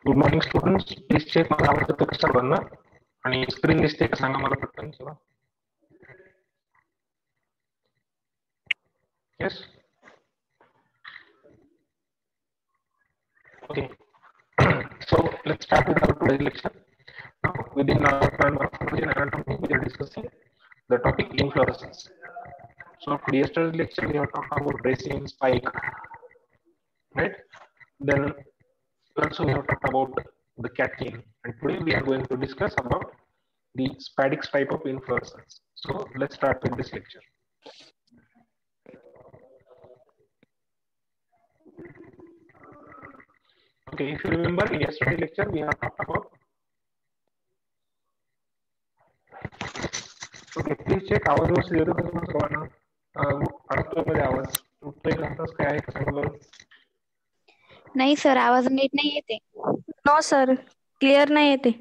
Good morning students, please check माझा आवाज येतो का सर्वांना आणि स्क्रीन दिसते का सांगा मला पटकन. Yes, okay. So let's start with our today's lecture. Now, within our morphology and anatomy, we are discussing the topic inflorescence. So for yesterday's lecture, we have talked about raceme, spike, right? Then also we have talked about the catkin, and today we are going to discuss about the spadix type of inflorescence. So let's start with this lecture. Okay, if you remember in yesterday's lecture, we have talked about. Okay, please check आवाज व्यवस्थित येतो का तुम्हाला सर्वांना? अडकतोय मध्ये आवाज, तुटतोय का, असंच काय आहे सांगा बरं. नाही सर, आवाज नीट नाही येते. नो सर, क्लिअर नाही येते,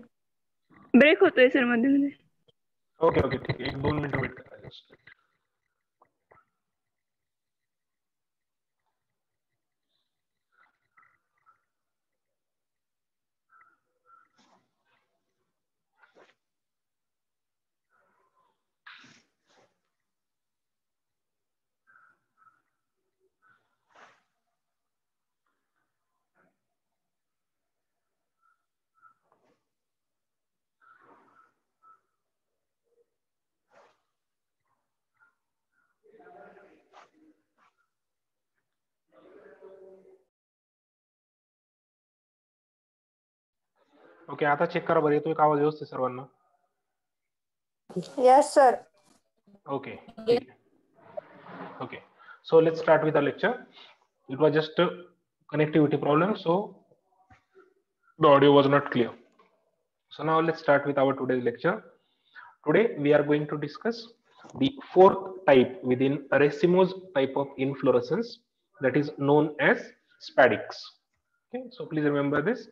ब्रेक होतोय सर मध्ये मध्ये. ओके ओके ठीक आहे, 1-2 मिनिटं वेट करा. ओके, आता चेक करा बरं, येतोय का आवाज व्यवस्थित सर्वांना? Yes sir. Okay, ठीक आहे. Okay, so let's start with the lecture. It was just a connectivity problem, so the audio was not clear. So now let's start with our today's lecture. Today we are going to discuss the fourth type within racemose type of inflorescence, that is known as spadix. Okay, so please remember this.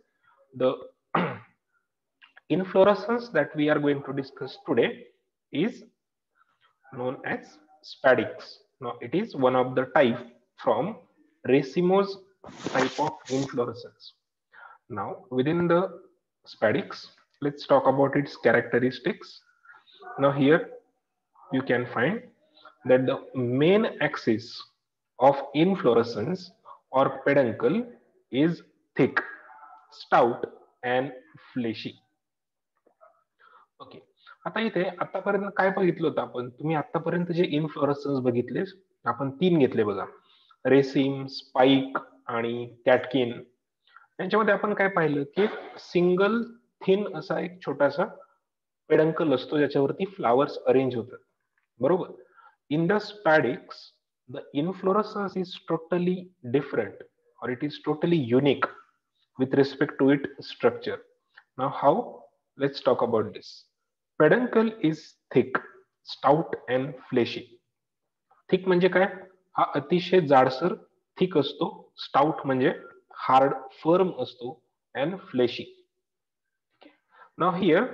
The inflorescence that we are going to discuss today is known as spadix. Now it is one of the type from racemose type of inflorescence. Now within the spadix, let's talk about its characteristics. Now here you can find that the main axis of inflorescence or peduncle is thick, stout and fleshy. Okay, आता इथे आतापर्यंत काय बघितलं होतं आपण? तुम्ही आतापर्यंत जे इन्फ्लोरसन्स बघितले आपण 3 घेतले बघा, रेसिम, स्पाइक आणि कॅटकिन. यांच्यामध्ये आपण काय पाहिलं की सिंगल थिन असा एक छोटासा पेडंकल असतो ज्याच्यावरती फ्लावर्स अरेंज होतात, बरोबर. In the spadix the inflorescence is totally different or it is totally unique with respect to its structure. Now how? Let's talk about this. Peduncle is thick, stout and fleshy. Thick म्हणजे काय? हा अतिशय जाडसर thick असतो, stout म्हणजे hard firm असतो and fleshy. Now here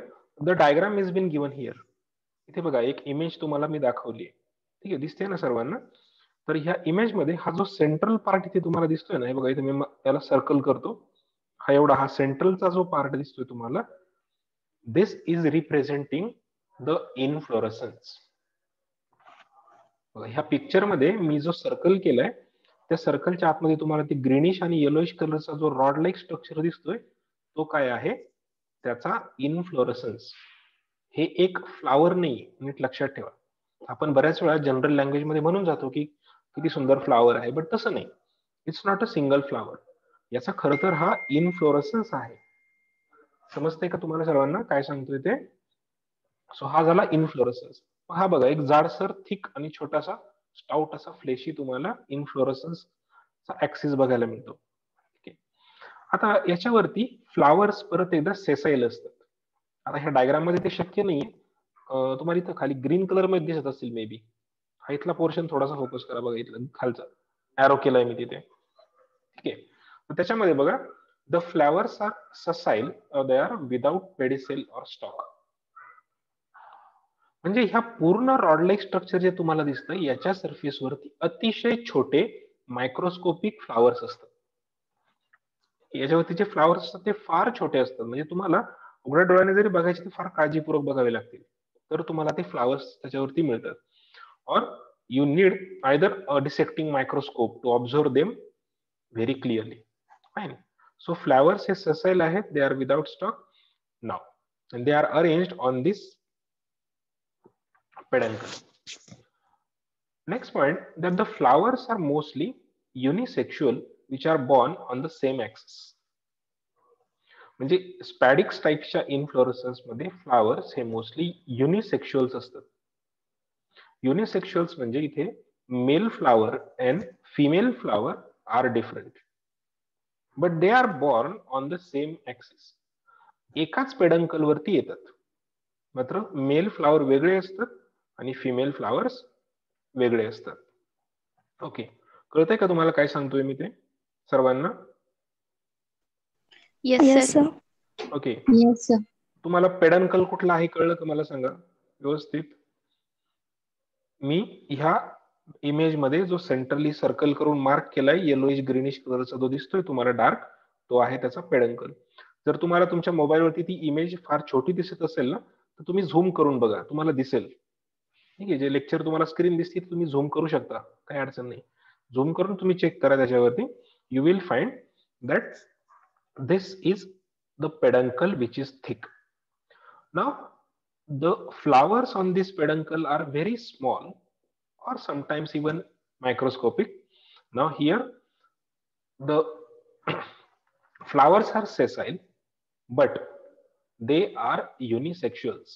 the diagram is been given here. इथे बघा एक इमेज तुम्हाला मी दाखवली आहे, ठीक आहे, दिसते ना सर्वांना? तर ह्या इमेज मध्ये हा जो सेंट्रल पार्ट इथे तुम्हाला दिसतोय ना, हे बघा इथे मी त्याला सर्कल करतो, हा एवढा हा सेंट्रलचा जो पार्ट दिसतोय तुम्हाला, दिस इज रिप्रेझेंटिंग द इन्फ्लोरसन्स. ह्या पिक्चर मध्ये मी जो सर्कल केलाय त्या सर्कलच्या आतमध्ये तुम्हाला ती ग्रीनिश आणि येलोइश कलरचा जो रॉड लाईक स्ट्रक्चर दिसतोय तो काय आहे? त्याचा इन्फ्लोरसन्स. हे एक फ्लावर नाही, नीट लक्षात ठेवा. आपण बऱ्याच वेळा जनरल लँग्वेज मध्ये म्हणून जातो की किती सुंदर फ्लावर आहे, बट तसं नाही. It's not a single flower. याचा खर तर हा इन्फ्लोरसन्स आहे. समजतंय का तुम्हाला सर्वांना काय सांगतोय ते? सो हा झाला इन्फ्लोरसन्स. हा बघा एक जाडसर थिक आणि छोटासा स्टाउट असा फ्लेशी तुम्हाला इन्फ्लोरसन्सचा ऍक्सिस बघायला मिळतो. आता याच्यावरती फ्लावर्स परत एकदा सेसाईल असतात. आता ह्या डायग्राम मध्ये ते शक्य नाहीये, तुम्हाला इथं खाली ग्रीन कलर मध्ये दिसत असतील मे बी. हा इथला पोर्शन थोडासा फोकस करा, बघा इथला खालचा एरो केलाय मी तिथे, ठीक आहे. त्याच्यामध्ये बघा the flowers are sessile, they are without pedicel or stalk. म्हणजे ह्या पूर्ण रॉड लाईक स्ट्रक्चर जे तुम्हाला दिसतं याच्या सरफेसवरती अतिशय छोटे मायक्रोस्कोपिक फ्लावर्स असतात. याच्यावरती जे फ्लावर्स असतात ते फार छोटे असतात, म्हणजे तुम्हाला उघड्या डोळ्याने जरी बघायचे तर फार काळजीपूर्वक बघावे लागतील, तर तुम्हाला ते फ्लावर्स त्याच्यावरती मिळतात. और you need either a dissecting microscope to observe them very clearly. Fine. So flowers हे ससाईल आहेत, they are without stalk now, and they are arranged on this peduncle. Next point, that the flowers are mostly unisexual, which are born on the same axis. म्हणजे स्पॅडिक्स टाईपच्या इनफ्लोरेसन्स मध्ये flowers हे mostly युनिसेक्शुअल्स असतात. Unisexuals म्हणजे इथे male flower and female flower are different, but they are born on the same axis. एकाच peduncle वरती येतात, मात्र मेल फ्लावर वेगळे असतात आणि फिमेल फ्लावर्स वेगळे असतात. ओके, कळतंय का तुम्हाला काय सांगतोय मी ते सर्वांना? Yes sir. Okay, yes sir. तुम्हाला पेडंकल कुठला आहे कळलं का मला सांगा व्यवस्थित? मी ह्या इमेज मध्ये जो सेंट्रली सर्कल करून मार्क केलाय येलोइश ग्रीनिश कलरचा जो दिसतोय तुम्हाला डार्क, तो आहे त्याचा पेडंकल. जर तुम्हाला तुमच्या मोबाईलवरती ती इमेज फार छोटी दिसत असेल ना, तर तुम्ही झूम करून बघा, तुम्हाला दिसेल. ठीक आहे, जे लेक्चर तुम्हाला स्क्रीन दिसते तुम्ही झूम करू शकता, काही अडचण नाही. झूम करून तुम्ही चेक करा त्याच्यावरती, you will find that this is the peduncle which is thick. Now the flowers on this peduncle are very small or sometimes even microscopic. Now here the flowers are sessile, but they are unisexuals.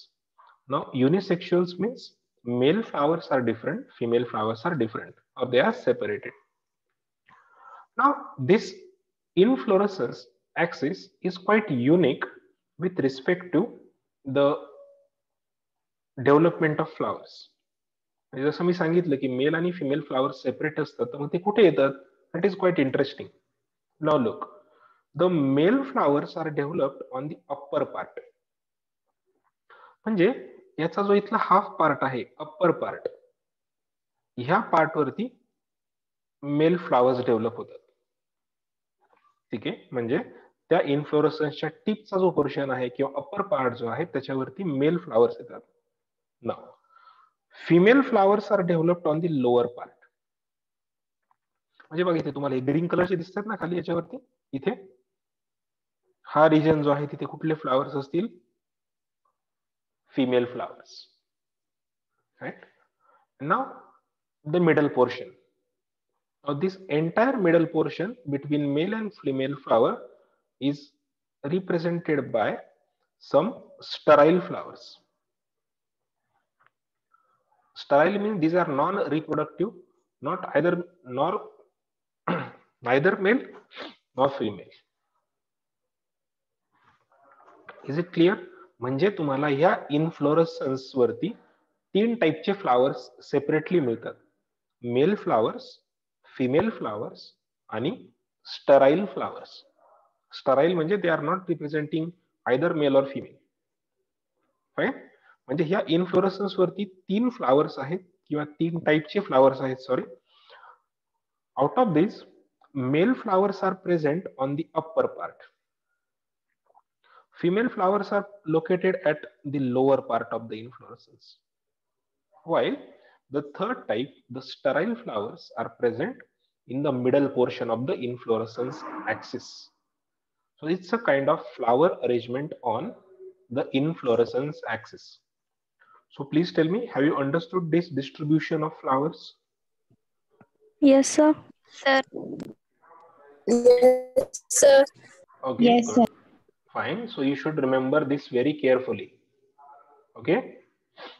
Now unisexuals means male flowers are different, female flowers are different, or they are separated. Now this inflorescence axis is quite unique with respect to the development of flowers. जसं मी सांगितलं की mail आणि female flowers separate असतात, तर मग ते कुठे येतात? That is quite interesting. Now look, the male flowers are developed on the upper part. म्हणजे याचा जो इथला हाफ पार्ट आहे, अप्पर पार्ट, ह्या पार्ट वरती मेल फ्लावर्स डेव्हलप होतात. ठीक आहे, म्हणजे त्या इन्फ्लोरेसन्सच्या टिपचा जो पोर्शन आहे किंवा अप्पर पार्ट जो आहे त्याच्यावरती मेल फ्लावर्स येतात. Now, female flowers are developed on the lower part. म्हणजे बघा इथे तुम्हाला ग्रीन कलरचे दिसतात ना खाली याच्यावरती, इथे हा रिजन जो आहे तिथे कुठले फ्लावर्स असतील? Female flowers. Right. Now the middle portion of this entire middle portion between male and female flower is represented by some sterile flowers. Sterile means these are non-reproductive, not either nor neither male nor female. Is it clear? म्हणजे तुम्हाला ह्या इनफ्लोरेसन्स वरती तीन टाइपचे flowers separately मिळतात: male flowers, female flowers आणि sterile flowers. Sterile म्हणजे they are not representing either male or female. Fine. म्हणजे ह्या इनफ्लोरेसन्स वरती तीन फ्लावर्स आहेत किंवा तीन टाइपचे फ्लावर्स आहेत, sorry. Out of this male flowers are present on the upper part. Female flowers are located at the lower part of the inflorescence, while the third type, the sterile flowers, are present in the middle portion of the inflorescence axis. So it's a kind of flower arrangement on the inflorescence axis. So please tell me, have you understood this distribution of flowers? Yes, sir. Sir. Yes, sir. Okay, Yes, good. sir. Fine. So you should remember this very carefully. Okay.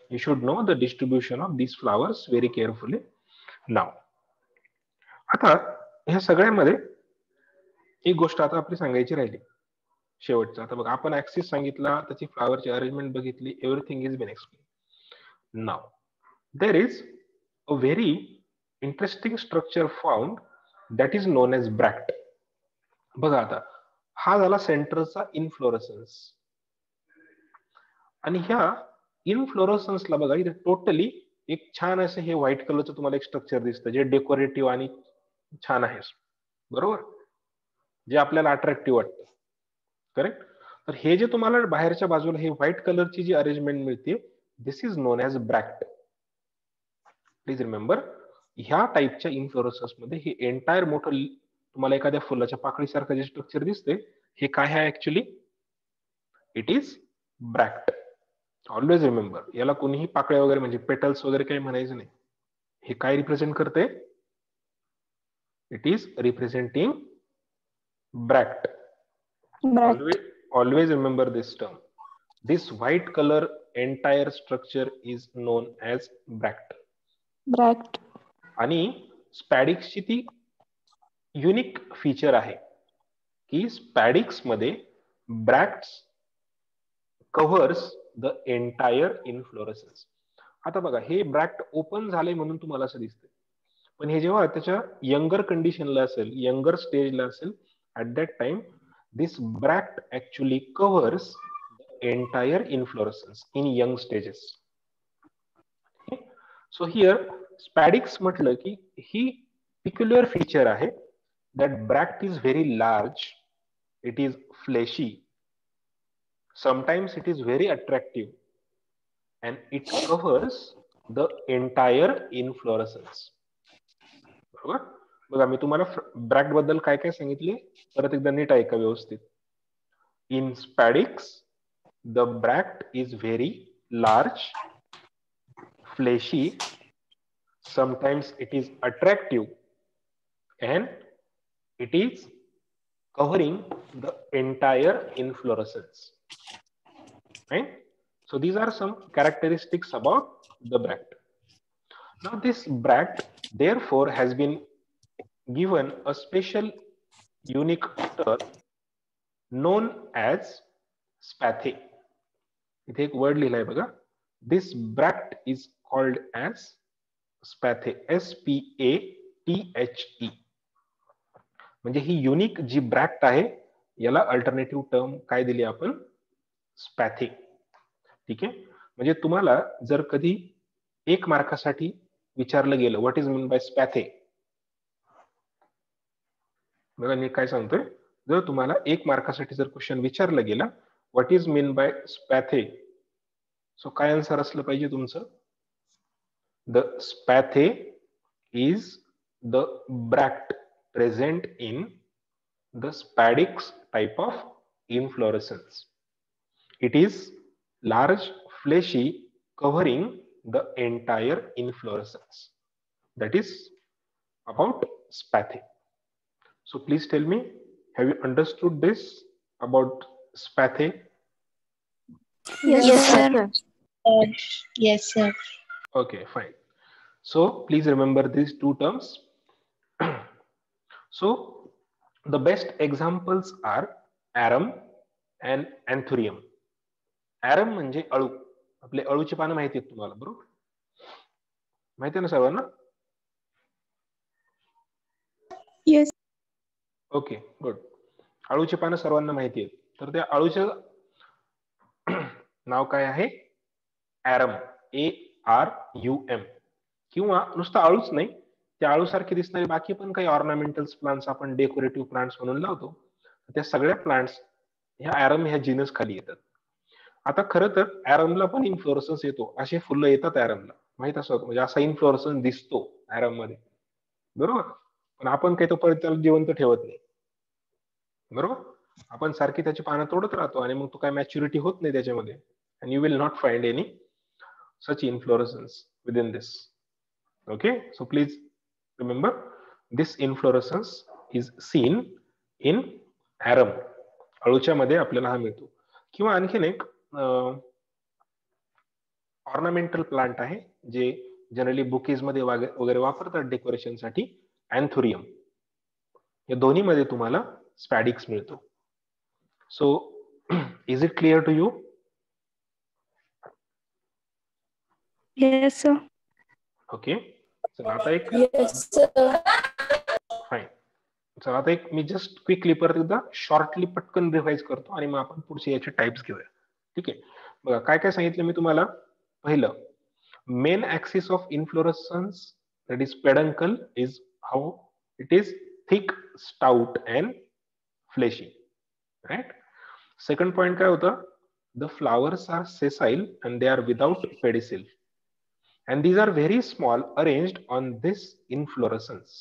You should know the distribution of these flowers very carefully. Now, आता ह्या सगळ्यामध्ये एक गोष्ट आता आपली सांगायची राहिली शेवटचं. आता बघा, आपण ऍक्सिस सांगितला, त्याची फ्लावरची अरेंजमेंट बघितली, everything is been explain. Now there is a very interesting structure found that is known as bract. बघा आता, हा झाला सेंटरचा इनफ्लोरेसन्स, आणि ह्या इनफ्लोरेसन्सला बघा इथे टोटली एक छान असं हे व्हाईट कलरचं तुम्हाला एक स्ट्रक्चर दिसतं जे डेकोरेटिव्ह आणि छान आहे, बरोबर. जे आपल्याला अट्रॅक्टिव्ह वाटतं. करेक्ट. तर हे जे तुम्हाला बाहेरच्या बाजूला हे व्हाईट कलरची जी अरेंजमेंट मिळते, this is known as bract. Please remember, ह्या टाईपच्या इन्फ्लोरेसन्स मध्ये हे एंटायर मोठं तुम्हाला एखाद्या फुलाच्या पाकळीसारखं जे स्ट्रक्चर दिसते, हे काय आहे actually? It is bract. Always remember, याला कोणीही पाकळ्या वगैरे म्हणजे पेटल्स वगैरे काही म्हणायचं नाही. हे काय रिप्रेझेंट करते? It is representing bract. Always remember this term. This white color entire structure is known as bract. ब्रॅक्ट. आणि स्पॅडिक्सची ती युनिक फीचर आहे की स्पॅडिक्स मध्ये ब्रॅक्ट्स कव्हर्स द एंटायर इन्फ्लोरेसन्स. आता बघा, हे ब्रॅक्ट ओपन झाले म्हणून तुम्हाला असं दिसतंय, पण हे जेव्हा त्याच्या यंगर कंडिशनला असेल, यंगर स्टेजला असेल, at that time this bract actually covers the entire inflorescence in young stages. Okay? So here spadix म्हटलं की ही peculiar feature आहे that bract is very large, it is fleshy, sometimes it is very attractive and it covers the entire inflorescence. बरोबर. बघा, मी तुम्हाला ब्रॅक्ट बद्दल काय काय सांगितले, परत एकदा नीट ऐका व्यवस्थित. In spadix, the bract is very large, fleshy, sometimes it is attractive, and it is covering the entire inflorescence. Right? So these are some characteristics about the bract. Now this bract therefore has been given a special unique term known as spathe. इथे एक word लिहिलाय बघा. दिस ब्रॅक्ट is called as स्पॅथे. SPATHE. म्हणजे ही unique जी ब्रॅक्ट आहे, याला alternative term काय दिली आपण? स्पॅथे. ठीक आहे. म्हणजे तुम्हाला जर कधी 1 मार्कासाठी विचारलं गेलं व्हॉट इज मीन बाय स्पॅथे, बघा मी काय सांगतोय, जर तुम्हाला 1 मार्कासाठी जर क्वेश्चन विचारला गेला what is mean by spathe, so काय आन्सर असलं पाहिजे तुमचं? The spathe is the bract present in the spadix type of inflorescence. It is large, fleshy, covering the entire inflorescence. That is about spathe. So please tell me, have you understood this about spathe? Yes, sir. Yes, sir. Okay, fine. So please remember these 2 terms. So the best examples are arum and anthurium. arum म्हणजे अळू. आपले अळूची पानं माहिती आहेत तुम्हाला, बरोबर? माहिती आहे ना सर्वांना? येस. Okay, good. अळूची पानं सर्वांना माहिती आहेत. तर त्या अळूचं नाव काय आहे? ॲरम. ARUM. किंवा नुसतं अळूच नाही, त्या अळूसारखे दिसणारे बाकी पण काही ऑर्नामेंटल्स प्लांट्स आपण डेकोरेटिव्ह प्लांट्स म्हणून लावतो. त्या सगळ्या प्लांट्स ह्या ॲरम ह्या जीनस खाली येतात. आता खरं तर ॲरमला पण इन्फ्लोरेसन्स येतो, असे फुलं येतात ॲरमला, माहित असं, म्हणजे असा इन्फ्लोरेसन्स दिसतो ॲरम मध्ये, बरोबर? पण आपण काही तो परत त्याला जिवंत ठेवत नाही, बरोबर? आपण सारखी त्याची पानं तोडत राहतो आणि मग तो काय मॅच्युरिटी होत नाही त्याच्यामध्ये, and you will not find any such inflorescence within this. Okay, so please remember this inflorescence is seen in arum. अळूच्या मध्ये आपल्याला हा मिळतो. किंवा आणखीन एक ऑर्नामेंटल प्लांट आहे जे जनरली बुकेज मध्ये वगैरे वापरतात डेकोरेशन साठी, अँथोरियम. या दोन्ही मध्ये तुम्हाला स्पॅडिक्स मिळतो. So is it clear to you? Yes sir. Okay, चला आता एक फाईन. चला आता एक मी जस्ट क्विकली परत एकदा शॉर्टली पटकन रिवाइज करतो आणि मग आपण पुढचे याचे टाइप्स घेऊया. ठीक आहे. बघा काय काय सांगितलं मी तुम्हाला. पहिलं, main axis of inflorescence that is peduncle is how it is thick, stout and fleshy, right. Second point काय होतं, the flowers are sessile and they are without pedicel, and these are very small, arranged on this inflorescence.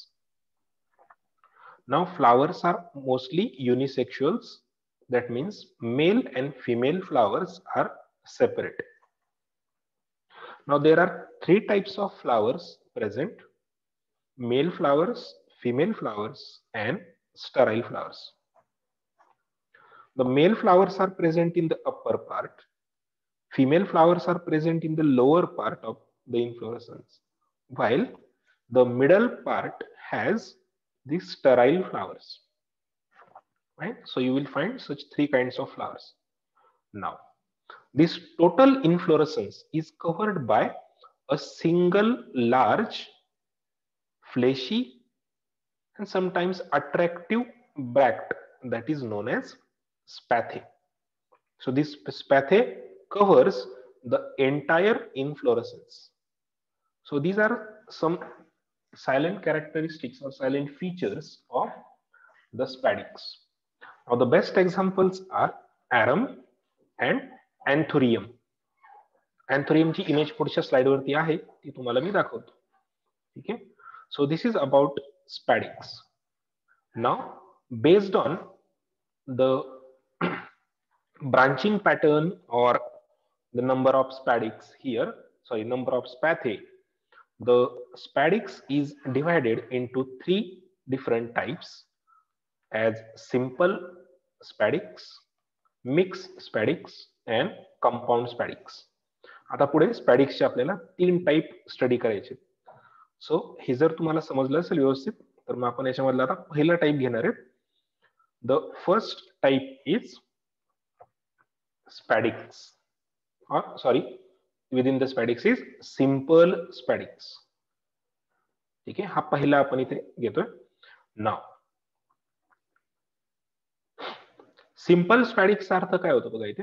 Now flowers are mostly unisexuals, that means male and female flowers are separate. Now there are three types of flowers present: male flowers, female flowers, and sterile flowers. The male flowers are present in the upper part, female flowers are present in the lower part of the inflorescence, while the middle part has the sterile flowers, right? So you will find such three kinds of flowers. Now this total inflorescence is covered by a single large fleshy and sometimes attractive bract that is known as spathe. So this spathe covers the entire inflorescence. So these are some silent characteristics or silent features of the spadix. Now the best examples are arum and anthurium. Anthurium ची image पुढच्या slide वरती आहे, ती तुम्हाला मी दाखवतो. ठीक आहे. So this is about spadix. Now based on the branching pattern or the number of spadix here, number of spathe, the spadix is divided into three different types as simple spadix, mixed spadix and compound spadix. आता पुढे स्पॅडिक्सचे आपल्याला तीन type study करायचे. So हे जर तुम्हाला समजलं असेल व्यवस्थित तर मग आपण याच्यामधला आता पहिला टाईप घेणार आहे. The first type is spadix, sorry within the spadix is simple spadix. ठीक आहे, हा पहिला आपण इथे घेतोय. नाव सिंपल स्पॅडिक्सचा अर्थ काय होतो बघा, इथे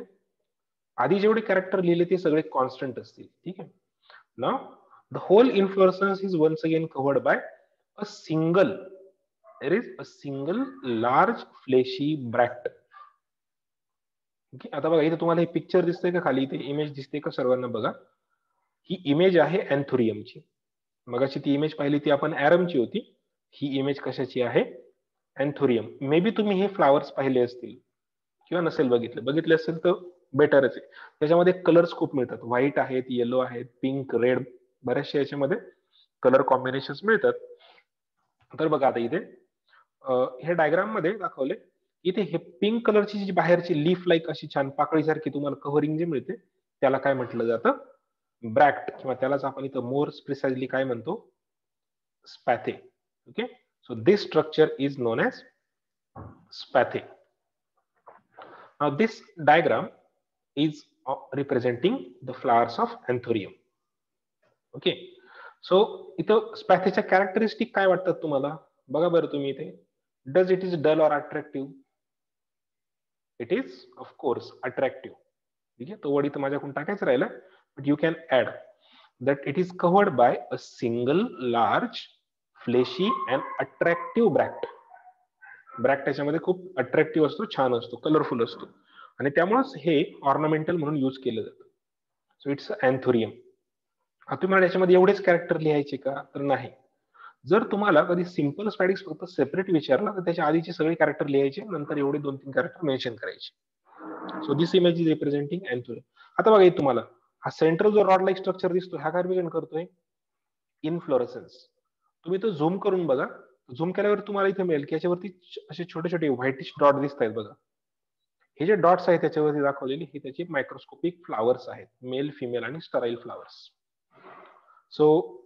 आधी जेवढे कॅरेक्टर लिहिले ते सगळे कॉन्स्टंट असतील. ठीक आहे. Now the whole inflorescence is once again covered by a single, there is a single large fleshy bract. आता बघा इथे तुम्हाला हे पिक्चर दिसतंय का, खाली इथे इमेज दिसते का सर्वांना? बघा ही इमेज आहे अँथोरियमची. मगाशी ती इमेज पाहिली ती आपण ॲरमची होती. ही इमेज कशाची आहे? अँथोरियम. मे बी तुम्ही हे फ्लावर्स पाहिले असतील किंवा नसेल बघितले असेल तर बेटरच आहे. त्याच्यामध्ये कलर्स खूप मिळतात, व्हाईट आहेत, येलो आहेत, पिंक, रेड, बऱ्याचशा याच्यामध्ये कलर कॉम्बिनेशन मिळतात. तर बघा आता इथे हे डायग्राम मध्ये दाखवले, इथे हे पिंक कलरची जी बाहेरची लीफ लाईक अशी छान पाकळीसारखी तुम्हाला कव्हरिंग जे मिळते त्याला काय म्हटलं जातं? ब्रॅक्ट, किंवा त्यालाच आपण इथं मोर प्रिसाइजली काय म्हणतो? Spathe. Okay, so this structure is known as spathe. Now this diagram is representing the flowers of anthurium. Okay, so इथं स्पॅथेच्या कॅरेक्टरिस्टिक काय वाटतात तुम्हाला? बघा बरं तुम्ही इथे. Does it is dull or attractive? It is of course attractive. ठीक आहे, तो वर्ड इथं माझ्याकडून टाकायचं राहिलं, but you can add that it is covered by a single large fleshy and attractive bract. ब्रॅक्ट त्याच्यामध्ये खूप अट्रॅक्टिव्ह असतो, छान असतो, कलरफुल असतो आणि त्यामुळेच हे ऑर्नामेंटल म्हणून यूज केलं जातं. So it's anthurium. तुम्हाला याच्यामध्ये एवढेच कॅरेक्टर लिहायचे का? तर नाही. जर तुम्हाला कधी सिंपल स्पॅडिक्स फक्त सेपरेट विचारला तर त्याच्या आधीचे सगळे कॅरेक्टर लिहायचे, नंतर एवढे 2-3 कॅरेक्टर मेन्शन करायचे. So this image is representing anthurium. आता बघा इथे तुम्हाला हा सेंट्रल जो रॉड लाईक स्ट्रक्चर दिसतो, हा काय रिप्रेझेंट करतोय? इन्फ्लोरेसन्स. तुम्ही तो झूम करून बघा. झूम केल्यावर तुम्हाला इथे मिळेल की याच्यावरती असे छोटे छोटे व्हाईटिश डॉट दिसत आहेत बघा. हे जे डॉट्स आहेत त्याच्यावरती दाखवलेली हे त्याचे मायक्रोस्कोपिक फ्लावर्स आहेत, मेल, फिमेल आणि sterile flowers. So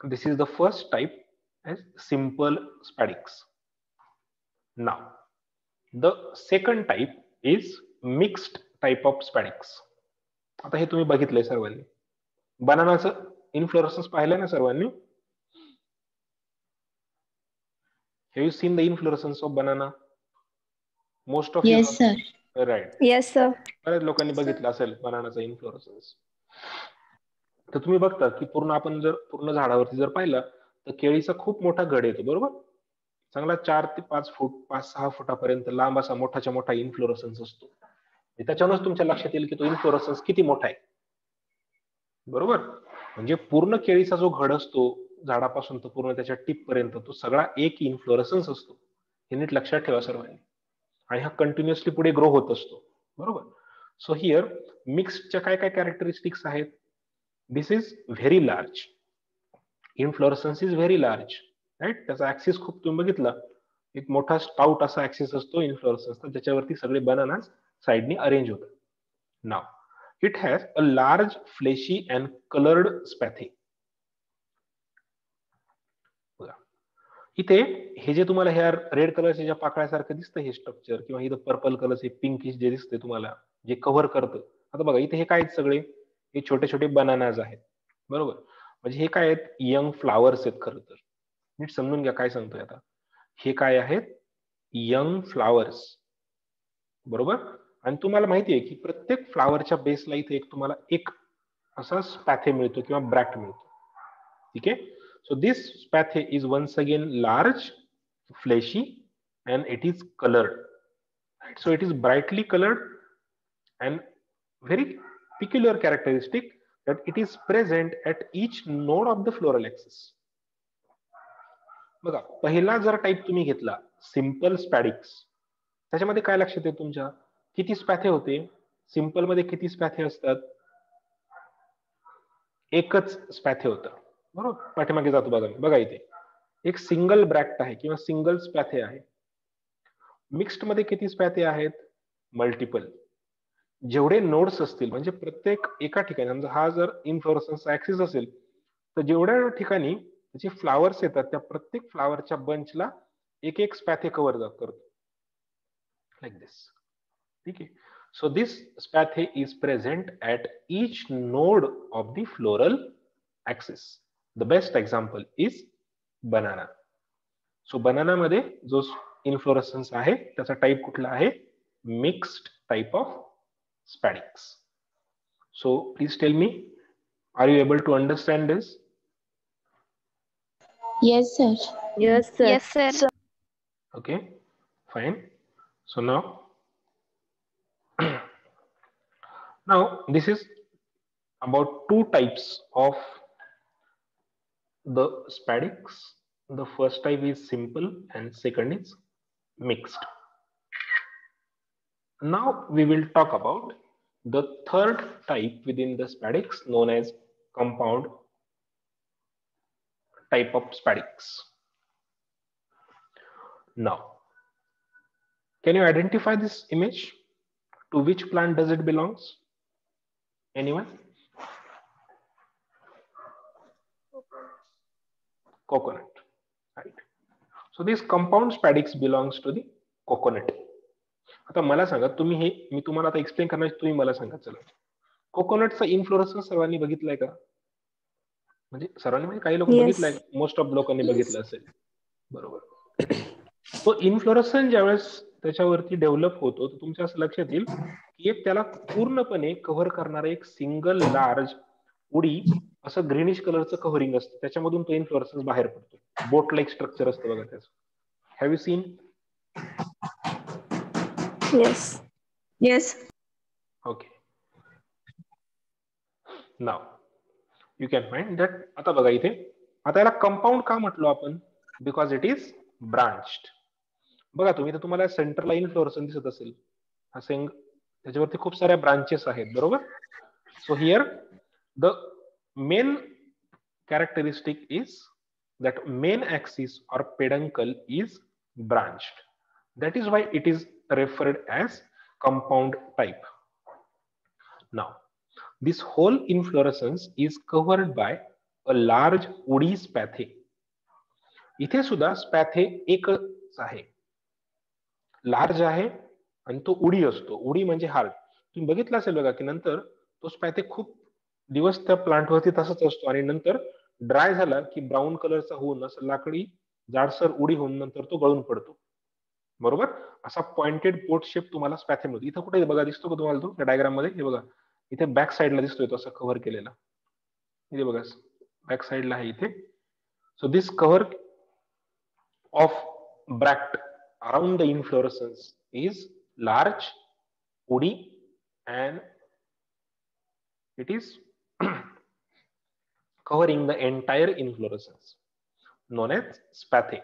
this is the first type as simple spadix. Now the second type is mixed type of spadix. आता हे तुम्ही बघितलंय सर्वांनी. बनानाचं इन्फ्लोरेसन्स पाहिलंय ना सर्वांनी? Have you seen the inflorescence of banana? Most of you Yes, have. sir. Right. Yes sir. बऱ्याच लोकांनी बघितलं असेल बनानाचा इन्फ्लोरेसन्स. तर तुम्ही बघता की पूर्ण आपण जर पूर्ण झाडावरती जर पाहिलं तर केळीचा खूप मोठा घड येतो, बरोबर? चांगला 4 ते 5 फूट 5-6 फुटापर्यंत लांब असा मोठाच्या मोठा इन्फ्लोरसन्स असतो. त्याच्यावरच तुमच्या लक्षात येईल की तो इन्फ्लोरसन्स किती मोठा आहे. बरोबर, म्हणजे पूर्ण केळीचा जो घड असतो झाडापासून तर पूर्ण त्याच्या टिप पर्यंत तो सगळा एक इन्फ्लोरसन्स असतो. हे नीट लक्षात ठेवा सर्वांनी. आणि हा कंटिन्युअसली पुढे ग्रो होत असतो. बरोबर. सो हिअर मिक्सच्या काय काय कॅरेक्टरिस्टिक्स आहेत. This is very large. Inflorescence is very large, right. त्याचा ऍक्सिस खूप तुम्ही बघितला, एक मोठा स्टाउट असा ऍक्सिस असतो इन्फ्लोरसन्सचा, ज्याच्यावरती सगळे बनाना साइडनी अरेंज होतात. Now it has a large fleshy and coloured spathe. इथे हे जे तुम्हाला ह्या रेड कलरच्या ज्या पाकळ्यासारखं दिसतं हे स्ट्रक्चर, किंवा इथं पर्पल कलरचे पिंकिश जे दिसते तुम्हाला जे कव्हर करतं. आता बघा इथे हे काय आहेत सगळे, हे छोटे छोटे बनानाज आहेत. बरोबर, म्हणजे हे काय आहेत, यंग फ्लावर्स आहेत. खरं तर नीट समजून घ्या काय सांगतोय आता. हे काय आहेत, यंग फ्लावर्स. बरोबर. आणि तुम्हाला माहिती आहे की प्रत्येक फ्लावरच्या बेसला इथे एक तुम्हाला एक असा स्पॅथे मिळतो किंवा ब्रॅक्ट मिळतो. ठीक आहे. So this spathe is once again large, fleshy, and it is colored. Right? So it is brightly colored and very peculiar characteristic that it is present at each node of the floral axis. बघा पहिला जर type तुम्ही घेतला simple स्पॅडिक्स, त्याच्यामध्ये काय लक्षात येईल तुमच्या, किती स्पॅथे होते. सिंपल मध्ये किती स्पॅथे असतात, एकच स्पॅथे होतं. बरोबर, पाठीमागे जातो बघा. बघा इथे एक सिंगल ब्रॅक्ट आहे किंवा सिंगल स्पॅथे आहे. मिक्स्ड मध्ये किती स्पॅथे आहेत, मल्टिपल. जेवढे नोड्स असतील म्हणजे प्रत्येक एका ठिकाणी, समजा हा जर इन्फ्लोरसन्स ऍक्सिस असेल तर जेवढ्या ठिकाणी त्याचे फ्लावर्स येतात त्या प्रत्येक फ्लावरच्या बंचला एक एक स्पॅथे कव्हर करतो, लाईक दिस. ठीक आहे. So this spathe is present at each node of the floral axis. The best example is banana. So banana मध्ये जो इन्फ्लोरसन्स आहे त्याचा टाइप कुठला आहे, mixed type of spadix. So please tell me, are you able to understand this? Yes, sir. Yes, sir. Yes, sir. Okay, fine. So now now this is about two types of the spadics. The first type is simple and second is mixed. Now we will talk about the third type within the spadics known as compound type of spadics. Now, can you identify this image? To which plant does it belongs? Anyone? Coconut, right? So this compound spadics belongs to the coconut. आता मला सांगा, तुम्ही हे मी तुम्हाला आता explain करणार, तुम्ही मला सांगा. चला, कोकोनटचा इन्फ्लोरसन्स सर्वांनी बघितलाय का? म्हणजे सर्वांनी म्हणजे काही लोक बघितलाय, मोस्ट ऑफ लोकांनी बघितलं असेल. बरोबर. तो इन्फ्लोरसन्स ज्यावेळेस त्याच्यावरती डेव्हलप होतो तर तुमच्या असं लक्षात येईल की एक त्याला पूर्णपणे कव्हर करणारा एक सिंगल लार्ज उडी असं ग्रीनिश कलरचं कव्हरिंग असतं, त्याच्यामधून तो इन्फ्लोरसन्स बाहेर पडतो. बोट लाईक स्ट्रक्चर असतं बघा त्याचं. Have you seen? Yes. Yes. Okay. Now you can find that. आता बघा इथे, आता याला कंपाऊंड का म्हटलो आपण, बिकॉज इट इज ब्रांच्ड. बघा तुम्ही तर तुम्हाला सेंटरला इन्फ्लोरसन्स दिसत असेल, असे त्याच्यावरती खूप साऱ्या ब्रांचेस आहेत. बरोबर. So here the main characteristic is that main axis or peduncle is branched. That is why it is referred as compound type. Now this whole inflorescence is covered by a large woody spathe. इथे सुद्धा स्पॅथे एकच आहे, large आहे आणि तो उडी असतो. उडी म्हणजे हार्ट. तुम्ही बघितलं असेल बघा की नंतर तो स्पॅथे खूप दिवस त्या प्लांटवरती तसंच असतो आणि नंतर ड्राय झाला की ब्राऊन कलरचा होऊन असं लाकडी जाडसर उडी होऊन नंतर तो गळून पडतो. बरोबर. असा पॉइंटेड पोट शेप तुम्हाला स्पॅथे मिळतो. इथं कुठे बघा दिसतो का तुम्हाला तो त्या डायग्राम मध्ये? हे बघा इथे बॅक साइडला दिसतोय तो असा कव्हर केलेला. इथे बघा बॅक साइडला आहे इथे. So this cover of bract around the inflorescence is large, woody, and it is covering the entire inflorescence, known as spathe.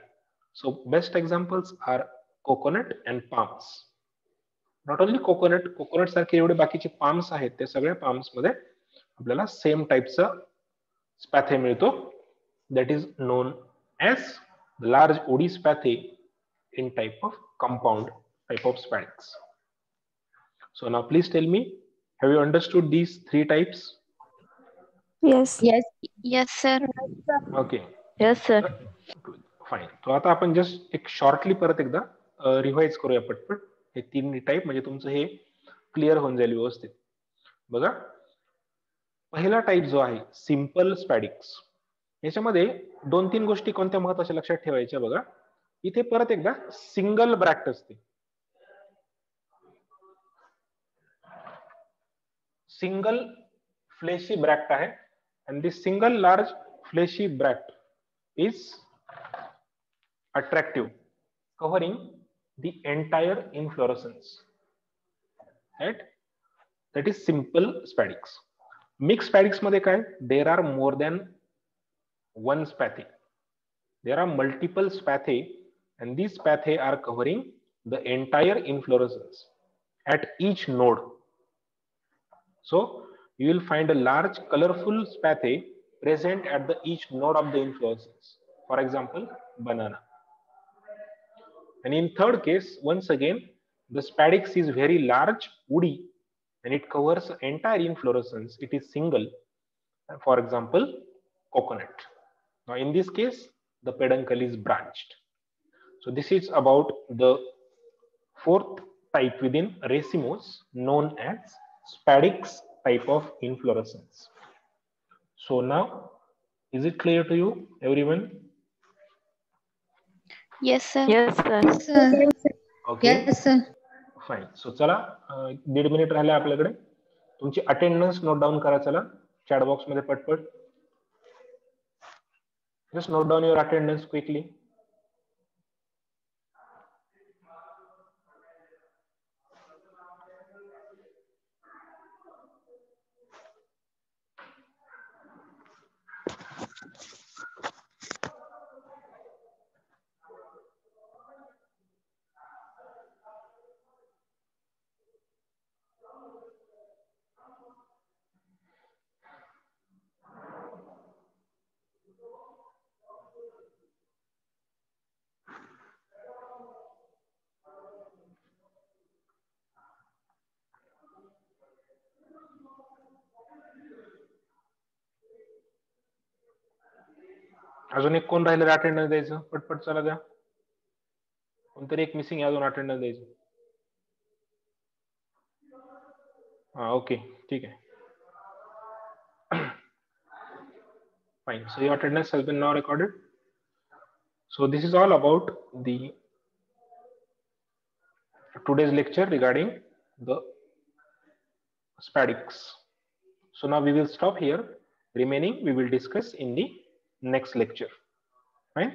So best examples are coconut and palms. Not only coconut सारखे एवढे बाकीचे palms आहेत, ते सगळ्या palms मध्ये आपल्याला same टाइपचा spathe मिळतो, that is known as large woody spathe in type of compound type of spadix. So now please tell me, have you understood these three types? Yes. Yes. Yes, sir. Okay. Yes, sir. Fine. तो आता आपण just एक shortly परत एकदा revise करूया पटपट हे तीन टाईप, म्हणजे तुमचं हे क्लिअर होऊन जाईल व्यवस्थित. बघा, पहिला टाईप जो आहे सिंपल स्पॅडिक्स, याच्यामध्ये 2-3 गोष्टी कोणत्या महत्वाच्या लक्षात ठेवायच्या. बघा, इथे परत एकदा सिंगल ब्रॅक्ट असते, सिंगल फ्लेशी ब्रॅक्ट आहे, and this single large fleshy bract is attractive, covering the entire inflorescence, right? That is simple spadix. Mixed spadix मध्ये काय, there are more than one spathe, there are multiple spathe, and these spathe are covering the entire inflorescence at each node. So you will find a large colorful spathe present at the each node of the inflorescence, for example banana. And in third case, once again, the spadix is very large, woody, and it covers the entire inflorescence. It is single, for example coconut. Now in this case, the peduncle is branched. So this is about the fourth type within racemose, known as spadix type of inflorescence. So now, is it clear to you, everyone? Yes, sir. Yes, sir. Sir. Okay. Yes, sir. Fine. So चला, 1.5 minute राहिले आपल्याकडे. तुमची attendance note down करा. चला chat box मध्ये पटपट. Just note down your attendance quickly. अजून एक कोण राहिलं अटेंडन्स द्यायचं, पटपट चला द्या. कोणतरी एक मिसिंग आहे, अजून अटेंडन्स द्यायचं. हा, ओके, ठीक आहे. Fine. So your attendance has been now recorded. So this is all about the today's lecture regarding the spadix. So now we will stop here. Remaining we will discuss in the next lecture. Fine.